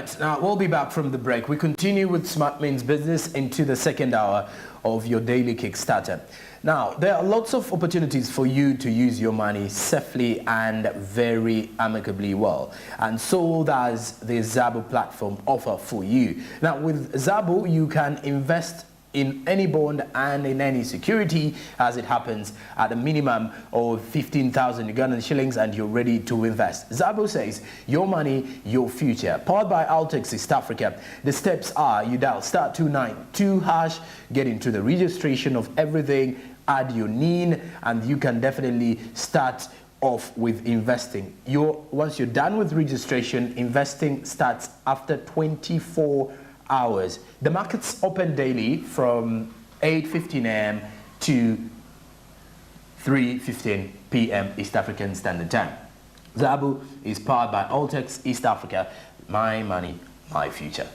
right, now we'll be back from the break. We continue with Smart Means Business into the second hour of your daily Kickstarter. Now, there are lots of opportunities for you to use your money safely and very amicably well. And so does the Zabo platform offer for you. Now, with Zabo, you can invest in any bond and in any security as it happens at a minimum of 15,000 Ugandan shillings, and you're ready to invest. Zabo says your money, your future. Powered by Altex East Africa. The steps are: you dial *292#, get into the registration of everything, add your NIN, and you can definitely start off with investing. Once you're done with registration, investing starts after 24 hours. The markets open daily from 8:15 a.m. to 3:15 p.m. East African Standard Time. Zabo is powered by Altex East Africa. My money, my future.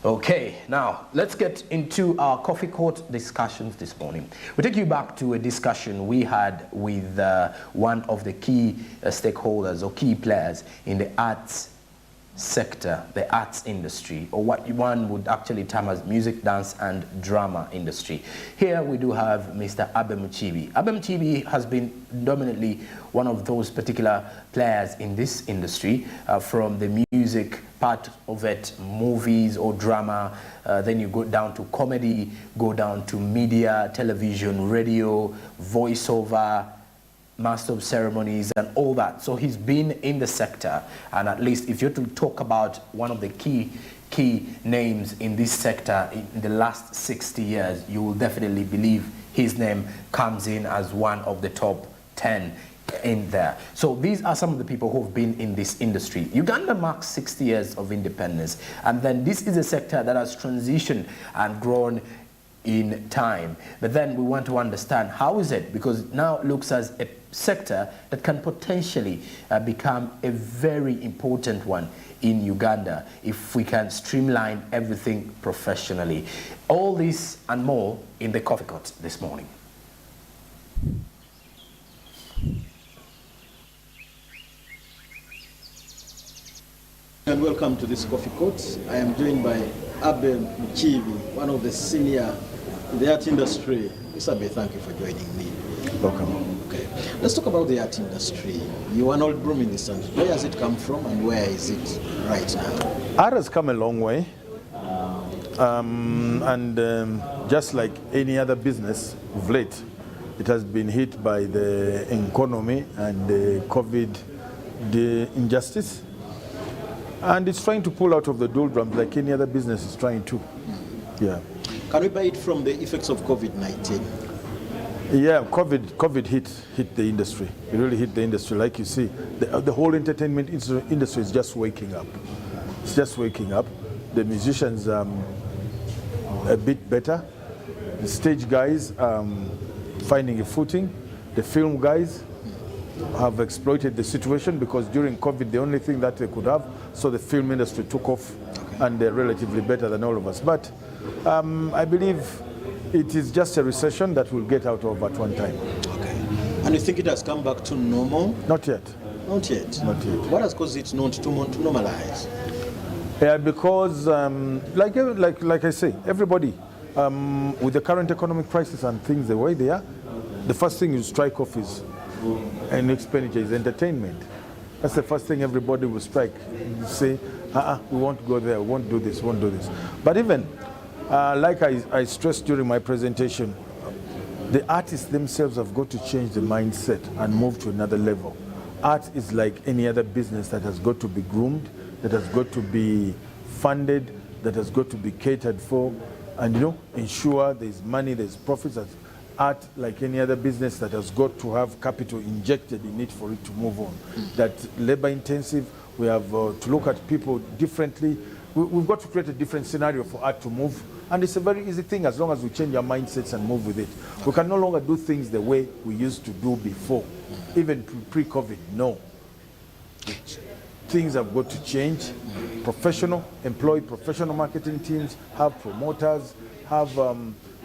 Okay, now let's get into our coffee court discussions this morning. We take you back to a discussion we had with one of the key stakeholders or key players in the arts sector, the arts industry, or what one would actually term as music, dance and drama industry. Here we do have Mr. Abe Muchibi. Abe Muchibi has been dominantly one of those particular players in this industry, from the music part of it, movies or drama, then you go down to comedy, go down to media, television, radio, voiceover, master of ceremonies and all that. So he's been in the sector, and at least if you're to talk about one of the key names in this sector in the last 60 years, you will definitely believe his name comes in as one of the top 10 in there. So these are some of the people who have been in this industry. Uganda marks 60 years of independence, and then this is a sector that has transitioned and grown in time. But then we want to understand how is it, because now it looks as a sector that can potentially become a very important one in Uganda if we can streamline everything professionally. All this and more in the coffee court this morning. And welcome to this coffee court. I am joined by Abe Muchibi, one of the senior in the art industry. Mr. Abe, thank you for joining me. Welcome. Okay, let's talk about the art industry. You are an old broom in this industry. Where has it come from and where is it right now? Art has come a long way. Just like any other business of late, it has been hit by the economy and the COVID, the injustice. And it's trying to pull out of the doldrums like any other business is trying to. Yeah. Can we buy it from the effects of COVID-19? Yeah, COVID hit the industry. It really hit the industry. Like you see, the whole entertainment industry is just waking up. It's just waking up. The musicians a bit better. The stage guys finding a footing. The film guys have exploited the situation because during COVID, the only thing that they could have, so the film industry took off, and they're relatively better than all of us. But I believe it is just a recession that we'll get out of at one time. Okay. And you think it has come back to normal? Not yet. Not yet? Not yet. What has caused it not to normalize? Yeah, because like I say, everybody, with the current economic crisis and things the way they are, the first thing you strike off is an expenditure is entertainment. That's the first thing everybody will strike. You say, we won't go there, we won't do this, won't do this. But even, like I stressed during my presentation, the artists themselves have got to change the mindset and move to another level. Art is like any other business that has got to be groomed, that has got to be funded, that has got to be catered for, and ensure there's money, there's profits. Art, like any other business, that has got to have capital injected in it for it to move on. That labor intensive, we have to look at people differently. We've got to create a different scenario for art to move. And it's a very easy thing as long as we change our mindsets and move with it. We can no longer do things the way we used to do before, even pre-COVID, no. Things have got to change. Employ professional marketing teams, have promoters, have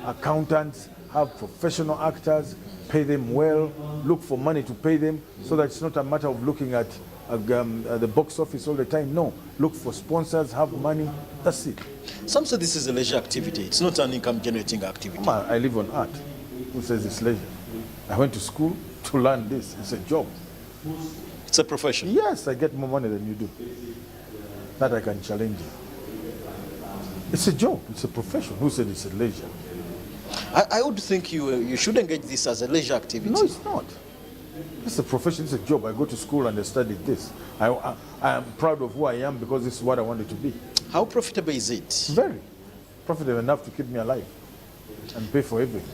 accountants, have professional actors, pay them well, look for money to pay them, so that it's not a matter of looking at the box office all the time. No, look for sponsors, have money. That's it. Some say this is a leisure activity. It's not an income-generating activity. I live on art. Who says it's leisure? I went to school to learn this. It's a job. It's a profession. Yes, I get more money than you do. That I can challenge you. It's a job. It's a profession. Who said it's a leisure? I would think you should engage this as a leisure activity. No, it's not. It's a profession. It's a job. I go to school and I studied this. I am proud of who I am because this is what I wanted to be. How profitable is it? Very profitable enough to keep me alive and pay for everything.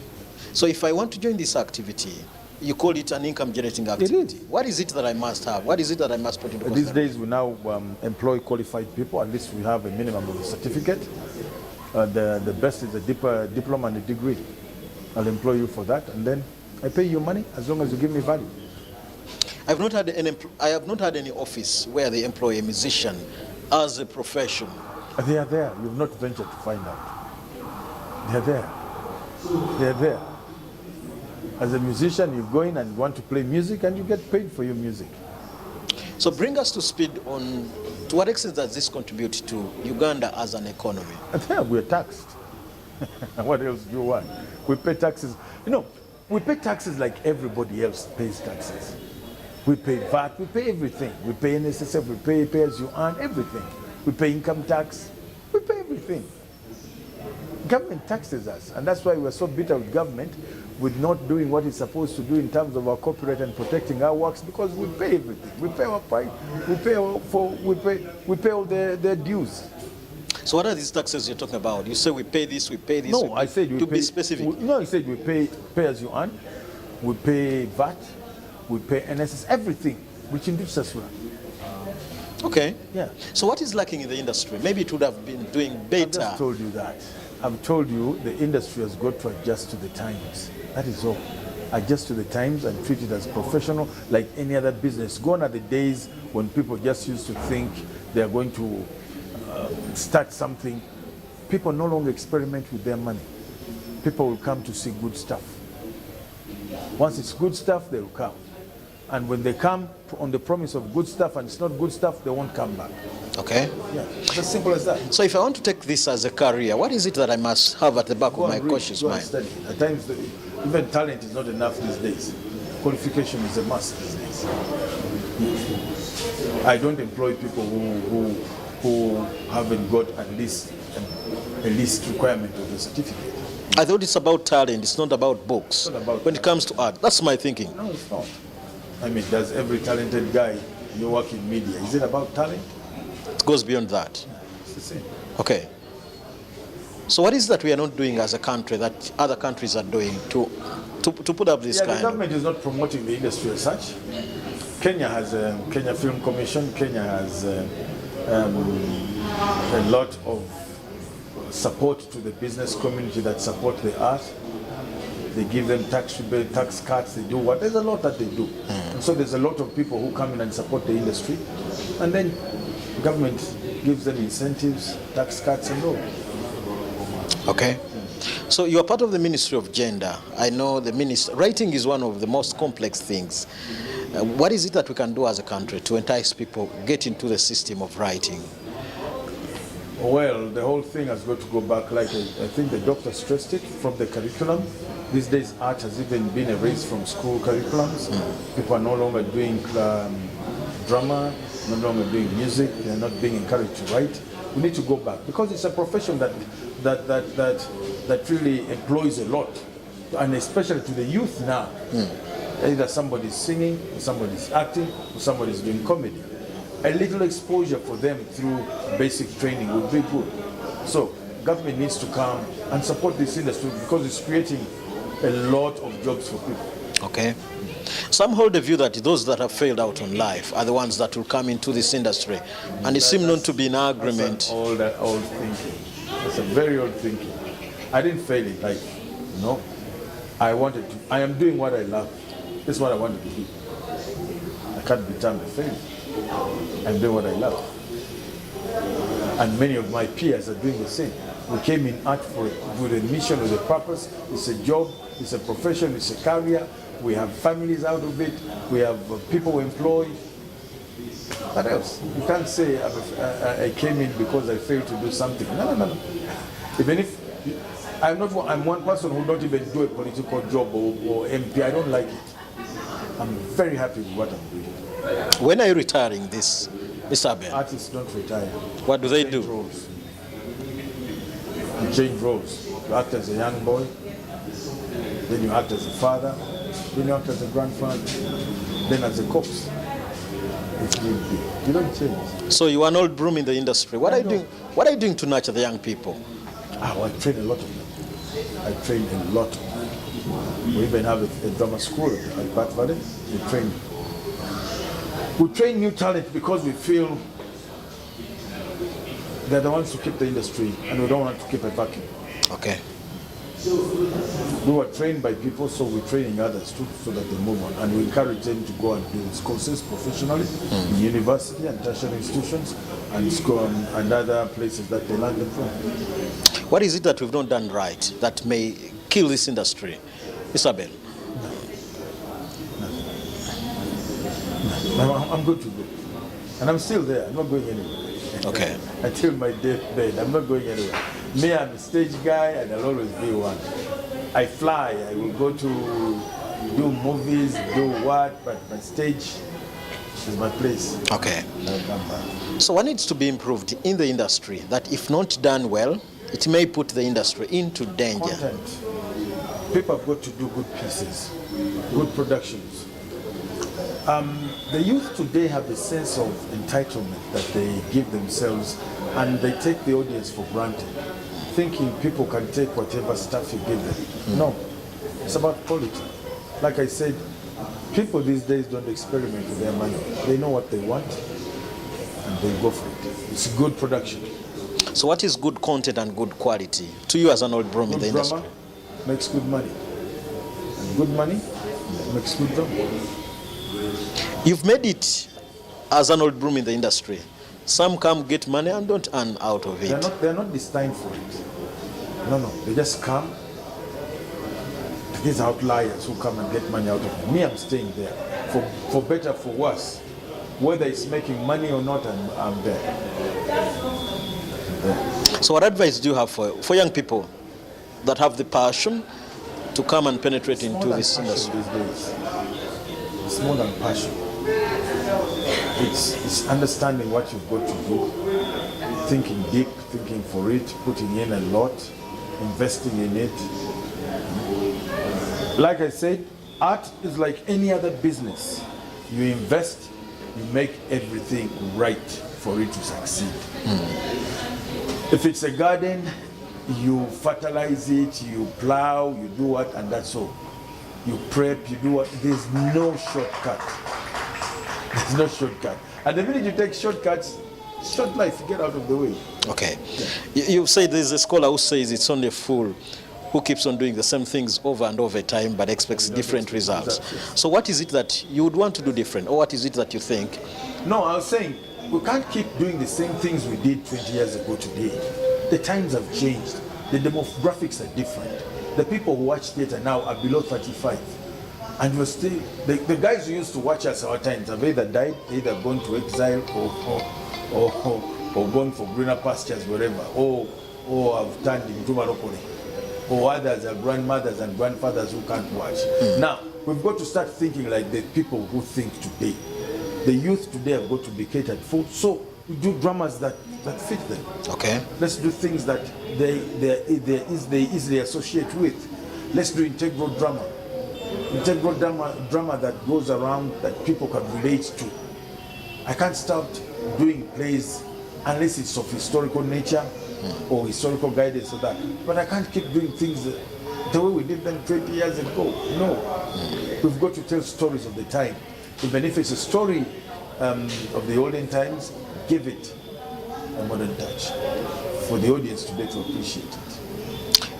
So if I want to join this activity, you call it an income-generating activity. It is. What is it that I must have? What is it that I must put into These days we now employ qualified people. At least we have a minimum of a certificate. The best is a diploma and a degree. I'll employ you for that, and then I pay you money as long as you give me value. I have not had any office where they employ a musician as a profession. They are there. You've not ventured to find out. They are there. They are there. As a musician, you go in and want to play music, and you get paid for your music. So bring us to speed on to what extent does this contribute to Uganda as an economy? Yeah, we're taxed. What else do you want? We pay taxes. You know, we pay taxes like everybody else pays taxes. We pay VAT, we pay everything. We pay NSSF, we pay as you earn, everything. We pay income tax, we pay everything. Government taxes us, and that's why we're so bitter with government with not doing what it's supposed to do in terms of our copyright and protecting our works, because we pay everything. We pay our price, we pay all their dues. So what are these taxes you're talking about? You say we pay this, we pay this. No, I said we to pay, be specific. No, I said we pay as you earn, we pay VAT, we pay NSS, everything, which induces us well. Okay. Yeah. So what is lacking in the industry? Maybe it would have been doing better. I've just told you that. I've told you the industry has got to adjust to the times. That is all. Adjust to the times and treat it as professional like any other business. Gone are the days when people just used to think they are going to start something. People no longer experiment with their money. People will come to see good stuff. Once it's good stuff, they will come. And when they come on the promise of good stuff and it's not good stuff, they won't come back. Okay. Yeah, it's as simple as that. So if I want to take this as a career, what is it that I must have at the back of my conscious mind? Study. At times, even talent is not enough these days. Qualification is a must these days. I don't employ people who haven't got at least a least requirement of the certificate. I thought it's about talent, it's not about books. It's not about when it comes to art, that's my thinking. No, it's not. I mean, does every talented guy you work in media, is it about talent? It goes beyond that. It's the same. Okay. So what is that we are not doing as a country that other countries are doing to put up this kind the government is not promoting the industry as such. Kenya has a Kenya Film Commission. Kenya has a lot of support to the business community that support the art. They give them tax rebate, tax cuts, they do what? There's a lot that they do. And so there's a lot of people who come in and support the industry. And then the government gives them incentives, tax cuts and all. Okay. So you are part of the Ministry of Gender. I know the ministry, writing is one of the most complex things. What is it that we can do as a country to entice people get into the system of writing? Well, the whole thing has got to go back, like I think the doctor stressed it, from the curriculum. These days art has even been erased from school curriculums. People are no longer doing drama, no longer doing music, they're not being encouraged to write. We need to go back, because it's a profession that really employs a lot, and especially to the youth now. Either somebody's singing, or somebody's acting, or somebody's doing comedy. A little exposure for them through basic training would be good. So government needs to come and support this industry, because it's creating a lot of jobs for people. Okay. Some hold the view that those that have failed out on life are the ones that will come into this industry, and it seems not to be in agreement. That's old thinking. That's a very old thinking. I didn't fail in life, you know. I am doing what I love. This is what I wanted to do. I can't be termed a failure. I'm doing what I love. And many of my peers are doing the same. We came in art with a mission, with a purpose. It's a job, it's a profession, it's a career. We have families out of it. We have people employed. What else? You can't say I came in because I failed to do something. No. Even if I'm one person who don't even do a political job or MP. I don't like it. I'm very happy with what I'm doing. When are you retiring this, Mr. Abel? Artists don't retire. What do they Change do? roles. You change roles. You act as a young boy, then you act as a father, then you act as a grandfather, then as a corpse. If need be. You don't change. So you are an old broom in the industry. What are you doing? What are you doing to nurture the young people? I train a lot of them. I train a lot of them. We even have a drama school at Bat Valley. We train new talent because we feel they're the ones to keep the industry, and we don't want to keep a vacuum. Okay. We were trained by people, so we're training others too, so that they move on. And we encourage them to go and do courses professionally in university and tertiary institutions and school and other places that they learn them from. What is it that we've not done right that may kill this industry? Isabel? No, I'm good to go. And I'm still there. I'm not going anywhere. Okay. Until my deathbed, I'm not going anywhere. Me, I'm a stage guy, and I'll always be one. I fly. I will go to do movies, do what, but my stage is my place. Okay. I'll come back. So what needs to be improved in the industry that if not done well, it may put the industry into danger? Content. People have got to do good pieces, good productions. The youth today have a sense of entitlement that they give themselves, and they take the audience for granted, thinking people can take whatever stuff you give them. No, it's about quality. Like I said, people these days don't experiment with their money. They know what they want, and they go for it. It's good production. So what is good content and good quality to you as an old broom in the industry? Drama makes good money, and good money makes good drama. You've made it as an old broom in the industry. Some come get money and don't earn out of it. They're not destined for it. No, they just come. These outliers who come and get money out of it. Me, I'm staying there. For better, for worse. Whether it's making money or not, I'm there. So what advice do you have for young people that have the passion to come and penetrate into this industry? These days. It's more than passion. It's understanding what you've got to do, thinking deep, thinking for it, putting in a lot, investing in it. Like I said, art is like any other business. You invest, you make everything right for it to succeed. If it's a garden, you fertilize it, you plow, you do what, and that's all. You prep, you do what. There's no shortcut. There's no shortcut. And the minute you take shortcuts, short life, get out of the way. Okay. You say there's a scholar who says it's only a fool who keeps on doing the same things over and over time but expects different results. So what is it that you would want to do different, or what is it that you think? No, I was saying, we can't keep doing the same things we did 20 years ago today. The times have changed. The demographics are different. The people who watch theater now are below 35. And we're still, the guys who used to watch us our times have either died, either gone to exile or gone for greener pastures wherever, or have turned into Marokole. Or others are grandmothers and grandfathers who can't watch. Now, we've got to start thinking like the people who think today. The youth today have got to be catered for, so we do dramas that fit them. Okay. Let's do things that they easily associate with. Let's do integral drama. Integral drama that goes around that people can relate to. I can't start doing plays unless it's of historical nature or historical guidance or that. But I can't keep doing things the way we did them 20 years ago. No. We've got to tell stories of the time. Even if it's a story of the olden times, give it a modern touch for the audience today to appreciate it.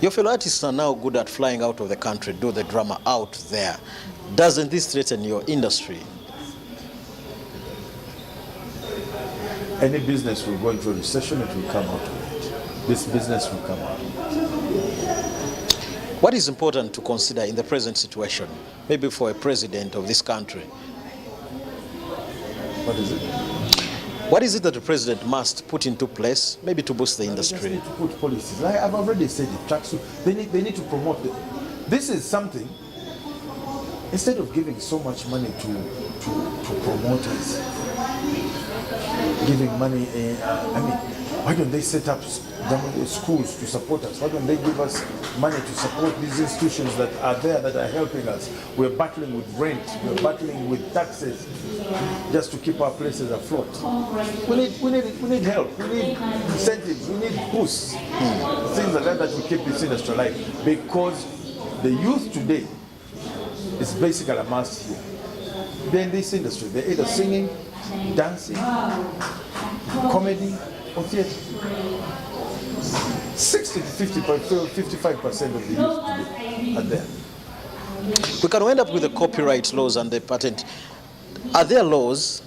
Your fellow artists are now good at flying out of the country, do the drama out there. Doesn't this threaten your industry? Any business will go into a recession, it will come out of it. This business will come out. What is important to consider in the present situation, maybe for a president of this country? What is it? What is it that the president must put into place, maybe to boost the They just industry? need to put policies. Like I've already said it. They need to promote it. This is something. Instead of giving so much money to promoters, giving money, why don't they set up schools to support us? Why don't they give us money to support these institutions that are there, that are helping us? We're battling with rent, we're battling with taxes, just to keep our places afloat. We need help, we need incentives, we need boosts, things like that will keep this industry alive. Because the youth today is basically a must here. They're in this industry, they're either singing, dancing, comedy, or theatre. 60 to 55% of the youth today are there. We can end up with the copyright laws and the patent. Are there laws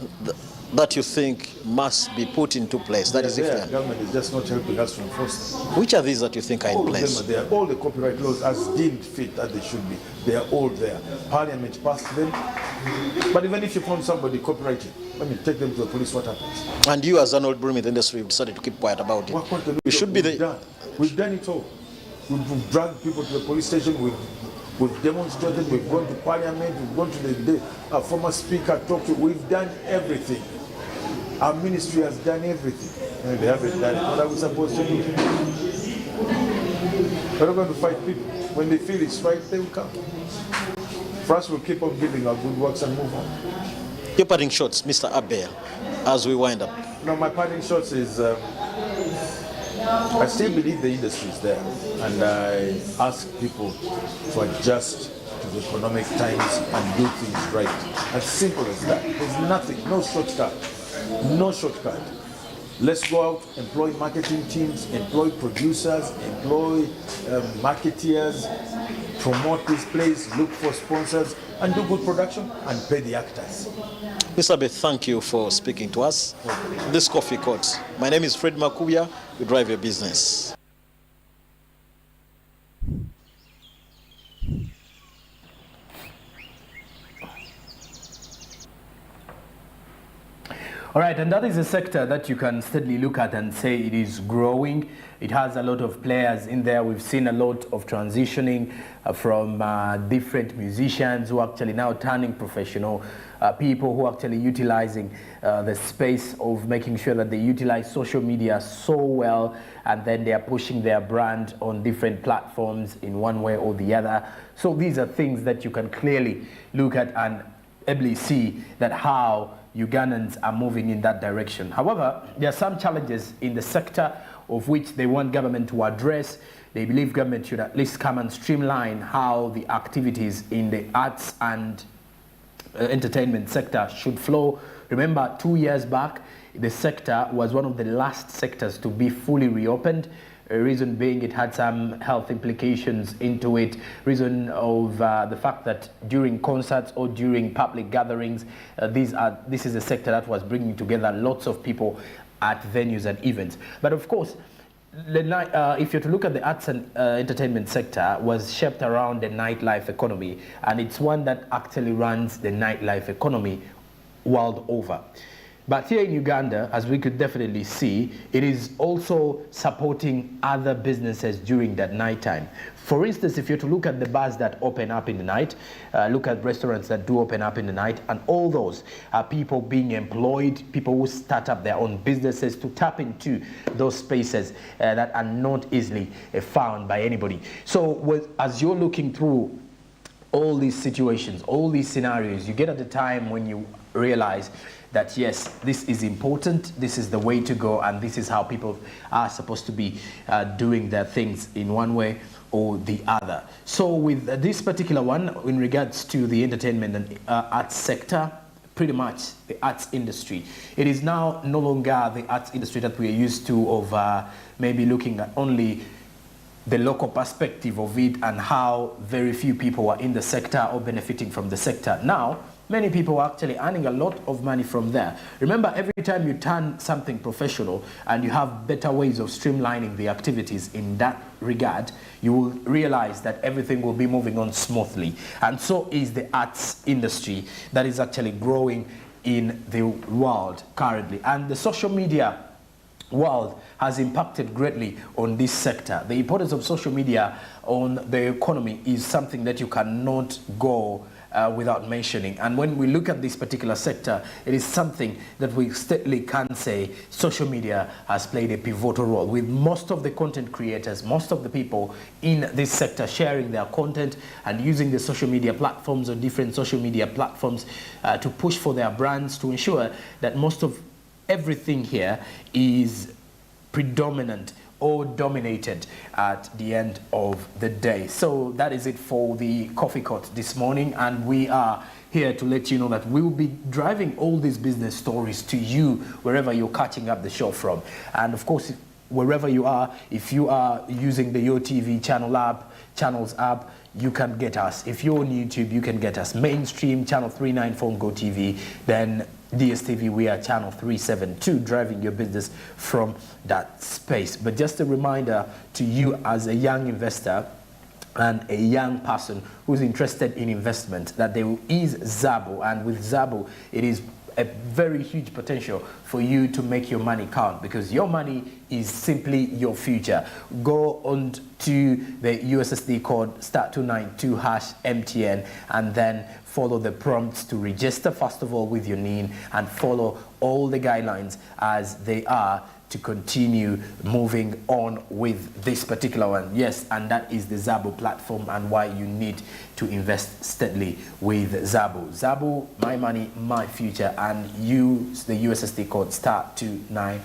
that you think must be put into place? That is, if the government is just not helping us to enforce them. which are these that you think are in All of place? them are there. All the copyright laws as deemed fit that they should be. They are all there. Parliament passed them. But even if you found somebody copyrighted, take them to the police, what happens? And you, as an old broom in the industry, have decided to keep quiet about it. We should be the... We've done it all. We've dragged people to the police station. We've demonstrated. We've gone to Parliament. We've gone to the former speaker. Talked to. We've done everything. Our ministry has done everything. And they haven't done it. What are we supposed to do? We're not going to fight people. When they feel it's right, they will come. For us, we'll keep on giving our good works and move on. Your parting shots, Mr. Abel, as we wind up. No, my parting shots is I still believe the industry is there, and I ask people to adjust to the economic times and do things right. As simple as that. There's nothing, no shortcut. No shortcut. Let's go out, employ marketing teams, employ producers, employ marketeers, promote this place, look for sponsors, and do good production and pay the actors. Mr. Abel, thank you for speaking to us. This Coffee Court. My name is Fred Makuya. We drive your business. All right, and that is a sector that you can steadily look at and say it is growing. It has a lot of players in there. We've seen a lot of transitioning from different musicians who are actually now turning professional, people who are actually utilizing the space of making sure that they utilize social media so well, and then they are pushing their brand on different platforms in one way or the other. So these are things that you can clearly look at and ably see that how Ugandans are moving in that direction. However, there are some challenges in the sector of which they want government to address. They believe government should at least come and streamline how the activities in the arts and entertainment sector should flow. Remember, 2 years back, the sector was one of the last sectors to be fully reopened. Reason being it had some health implications into it. Reason of the fact that during concerts or during public gatherings, this is a sector that was bringing together lots of people at venues and events. But of course, if you're to look at the arts and entertainment sector, was shaped around the nightlife economy, and it's one that actually runs the nightlife economy world over. But here in Uganda, as we could definitely see, it is also supporting other businesses during that night time. For instance, if you're to look at the bars that open up in the night, look at restaurants that do open up in the night, and all those are people being employed, people who start up their own businesses to tap into those spaces that are not easily found by anybody. So as you're looking through all these situations, all these scenarios, you get at the time when you realize that yes, this is important, this is the way to go, and this is how people are supposed to be doing their things in one way or the other. So with this particular one, in regards to the entertainment and arts sector, pretty much the arts industry, it is now no longer the arts industry that we are used to of maybe looking at only the local perspective of it and how very few people are in the sector or benefiting from the sector. Now, many people are actually earning a lot of money from there. Remember, every time you turn something professional and you have better ways of streamlining the activities in that regard, you will realize that everything will be moving on smoothly. And so is the arts industry that is actually growing in the world currently. And the social media world has impacted greatly on this sector. The importance of social media on the economy is something that you cannot go without mentioning. And when we look at this particular sector, it is something that we steadily can say social media has played a pivotal role, with most of the content creators, most of the people in this sector sharing their content and using the social media platforms or different social media platforms to push for their brands, to ensure that most of everything here is predominant or dominated at the end of the day. So that is it for the Coffee Court this morning, and we are here to let you know that we will be driving all these business stories to you wherever you're catching up the show from. And of course, wherever you are, if you are using the YoTV channels app, you can get us. If you're on YouTube, you can get us. Mainstream, channel 394 on GoTV, then DSTV, we are channel 372, driving your business from that space. But just a reminder to you as a young investor and a young person who's interested in investment, that there is Zabo, and with Zabo, it is a very huge potential for you to make your money count, because your money is simply your future. Go on to the USSD code *292# MTN and then follow the prompts to register first of all with your NIN, and follow all the guidelines as they are to continue moving on with this particular one. Yes, and that is the Zabo platform, and why you need to invest steadily with Zabo. Zabo, my money, my future, and use the USSD code *29#,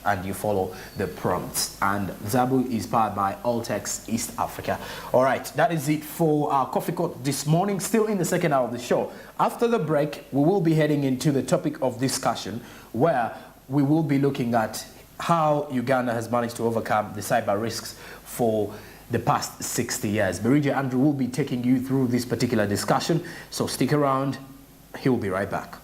and you follow the prompts. And Zabo is powered by Altex East Africa. All right, that is it for our Coffee Court this morning. Still in the second hour of the show. After the break, we will be heading into the topic of discussion, where we will be looking at how Uganda has managed to overcome the cyber risks for the past 60 years. Berija Andrew will be taking you through this particular discussion, so stick around. He will be right back.